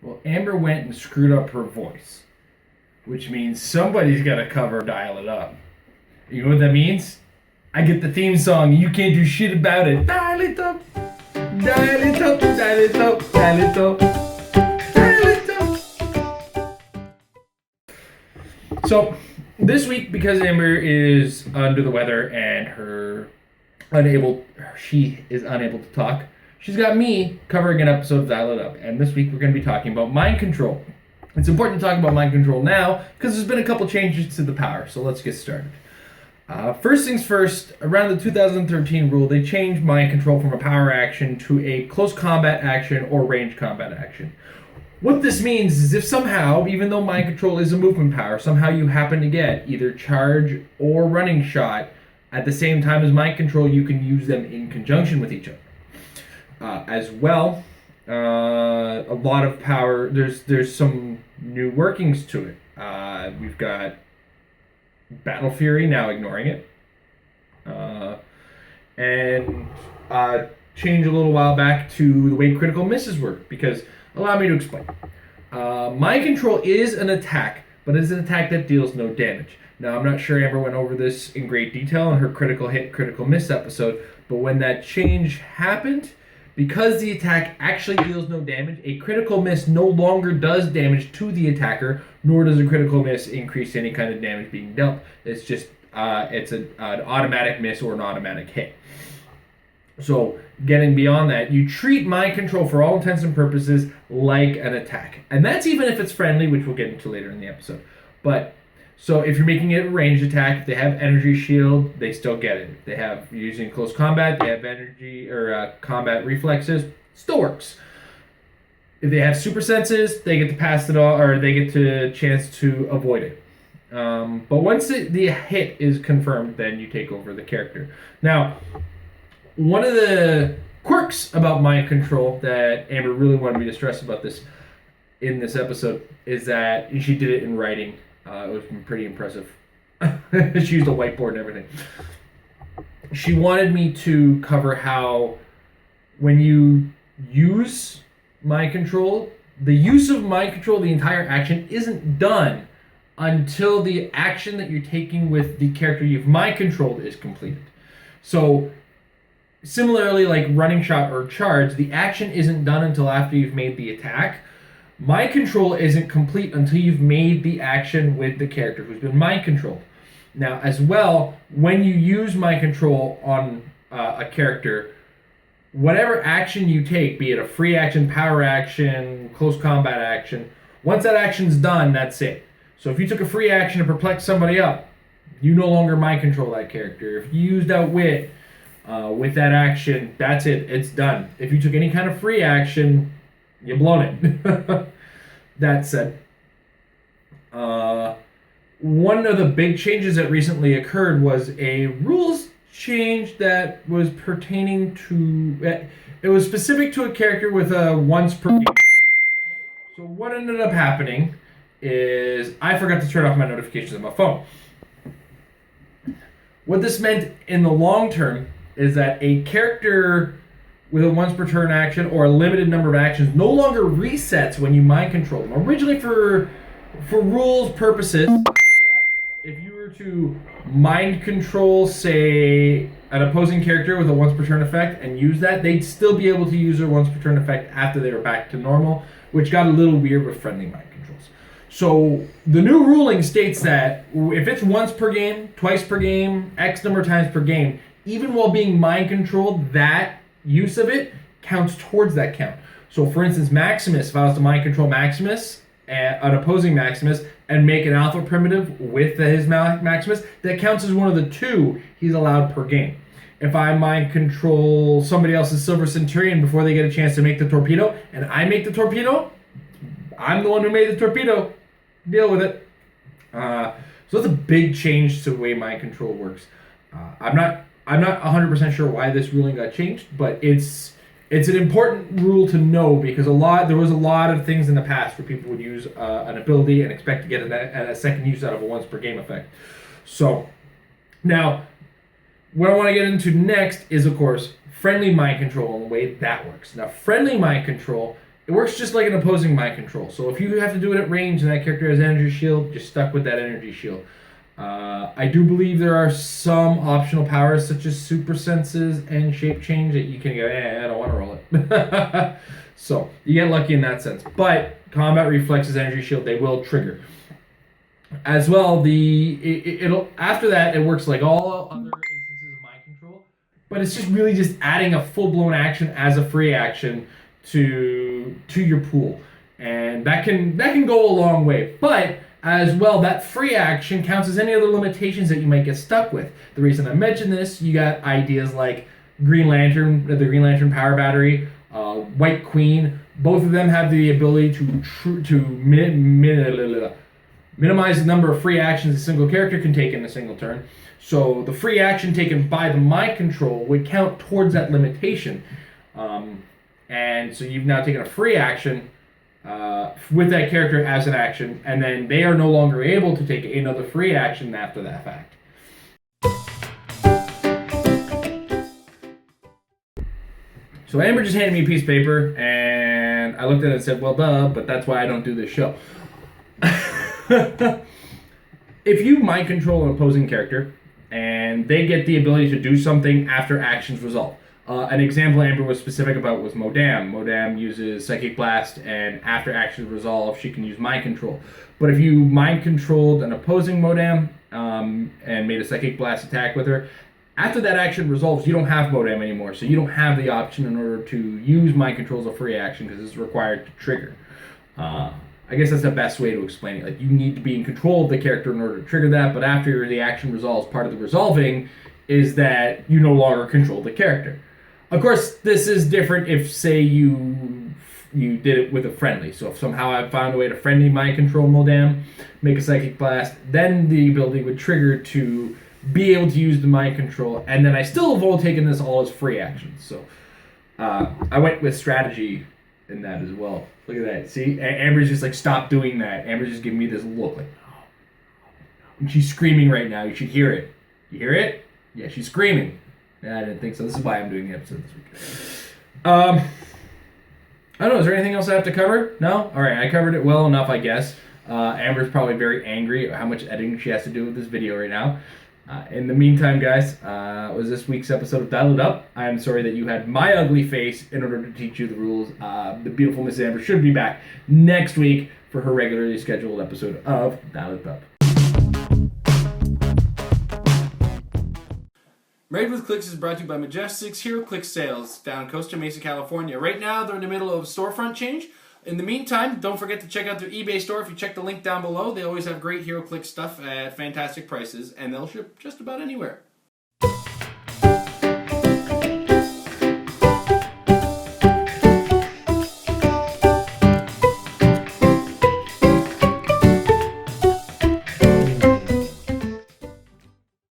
Well, Amber went and screwed up her voice, which means somebody's got to cover Dial It Up. You know what that means? I get the theme song, you can't do shit about it. Dial it up, dial it up, dial it up, dial it up, dial it up. So, this week, because Amber is under the weather and she is unable to talk, she's got me covering an episode of Dial It Up. And this week we're going to be talking about mind control. It's important to talk about mind control now because there's been a couple changes to the power. So let's get started. First things first, around the 2013 rule, they changed mind control from a power action to a close combat action or range combat action. What this means is if somehow, even though mind control is a movement power, somehow you happen to get either charge or running shot at the same time as mind control, you can use them in conjunction with each other. As well, a lot of power, there's some new workings to it. We've got Battle Fury, now ignoring it. And change a little while back to the way critical misses work, because allow me to explain. Mind control is an attack, but it's an attack that deals no damage. Now, I'm not sure Amber went over this in great detail in her critical hit, critical miss episode, but when that change happened, because the attack actually deals no damage, a critical miss no longer does damage to the attacker, nor does a critical miss increase any kind of damage being dealt. It's just it's an automatic miss or an automatic hit. So, getting beyond that, you treat mind control for all intents and purposes like an attack. And that's even if it's friendly, which we'll get into later in the episode. But, so if you're making it a ranged attack, if they have energy shield, they still get it. If they have, using close combat, they have energy or combat reflexes, still works. If they have super senses, they get to pass it all, or they get to chance to avoid it. But once the hit is confirmed, then you take over the character. Now, one of the quirks about mind control that Amber really wanted me to stress about this in this episode is that she did it in writing. It was pretty impressive. She used a whiteboard and everything. She wanted me to cover how when you use mind control, the use of mind control, the entire action, isn't done until the action that you're taking with the character you've mind controlled is completed. So, similarly, like running shot or charge, the action isn't done until after you've made the attack. Mind control isn't complete until you've made the action with the character who's been mind controlled. Now, as well, when you use mind control on a character, whatever action you take, be it a free action, power action, close combat action, once that action's done, that's it. So if you took a free action to perplex somebody up, you no longer mind control that character. If you used outwit with that action, that's it. It's done. If you took any kind of free action, you've blown it. That said, one of the big changes that recently occurred was a rules change that was pertaining to... It was specific to a character with a once per game. So what ended up happening is I forgot to turn off my notifications on my phone. What this meant in the long term is that a character with a once per turn action or a limited number of actions no longer resets when you mind control them. Originally, for rules purposes, if you were to mind control, say, an opposing character with a once per turn effect and use that, they'd still be able to use their once per turn effect after they were back to normal, which got a little weird with friendly mind controls. So the new ruling states that if it's once per game, twice per game, X number of times per game, even while being mind controlled, that use of it counts towards that count. So for instance, Maximus, if I was to mind control Maximus, an opposing Maximus, and make an alpha primitive with his Maximus, that counts as one of the two he's allowed per game. If I mind control somebody else's Silver Centurion before they get a chance to make the torpedo, and I make the torpedo, I'm the one who made the torpedo. Deal with it. So that's a big change to the way mind control works. I'm not 100% sure why this ruling got changed, but it's an important rule to know because there was a lot of things in the past where people would use an ability and expect to get a second use out of a once per game effect. So now, what I want to get into next is, of course, friendly mind control and the way that works. Now, friendly mind control it works just like an opposing mind control. So if you have to do it at range and that character has energy shield, you're stuck with that energy shield. I do believe there are some optional powers such as super senses and shape change that you can go, I don't want to roll it. So you get lucky in that sense. But combat reflexes, energy shield, they will trigger. As well, it'll after that it works like all other instances of mind control, but it's just really just adding a full blown action as a free action to your pool, and that can go a long way. But as well, that free action counts as any other limitations that you might get stuck with. The reason I mention this, you got ideas like Green Lantern, the Green Lantern power battery, White Queen. Both of them have the ability to minimize the number of free actions a single character can take in a single turn. So the free action taken by the mind control would count towards that limitation. And so you've now taken a free action with that character as an action, and then they are no longer able to take another free action after that fact. So Amber just handed me a piece of paper, and I looked at it and said, well, duh, but that's why I don't do this show. If you mind control an opposing character and they get the ability to do something after actions resolve. An example Amber was specific about was Modam. Modam uses Psychic Blast, and after actions resolve, she can use mind control. But if you mind controlled an opposing Modam and made a Psychic Blast attack with her, after that action resolves, you don't have Modam anymore, so you don't have the option in order to use mind control as a free action because it's required to trigger. I guess that's the best way to explain it. Like, you need to be in control of the character in order to trigger that, but after the action resolves, part of the resolving is that you no longer control the character. Of course, this is different if, say, you did it with a friendly. So if somehow I found a way to friendly mind control Modam, make a Psychic Blast, then the ability would trigger to be able to use the mind control, and then I still have all taken this all as free actions. So I went with strategy in that as well. Look at that. See? Amber's just like, stop doing that. Amber's just giving me this look like, no. And she's screaming right now. You should hear it. You hear it? Yeah, she's screaming. I didn't think so. This is why I'm doing the episode this week. I don't know. Is there anything else I have to cover? No? All right. I covered it well enough, I guess. Amber's probably very angry at how much editing she has to do with this video right now. In the meantime, guys, was this week's episode of Dial It Up. I am sorry that you had my ugly face in order to teach you the rules. The beautiful Miss Amber should be back next week for her regularly scheduled episode of Dial It Up. Married with Clix is brought to you by Majestic's Heroclix Sales down Costa Mesa, California. Right now, they're in the middle of storefront change. In the meantime, don't forget to check out their eBay store. If you check the link down below, they always have great Heroclix stuff at fantastic prices, and they'll ship just about anywhere.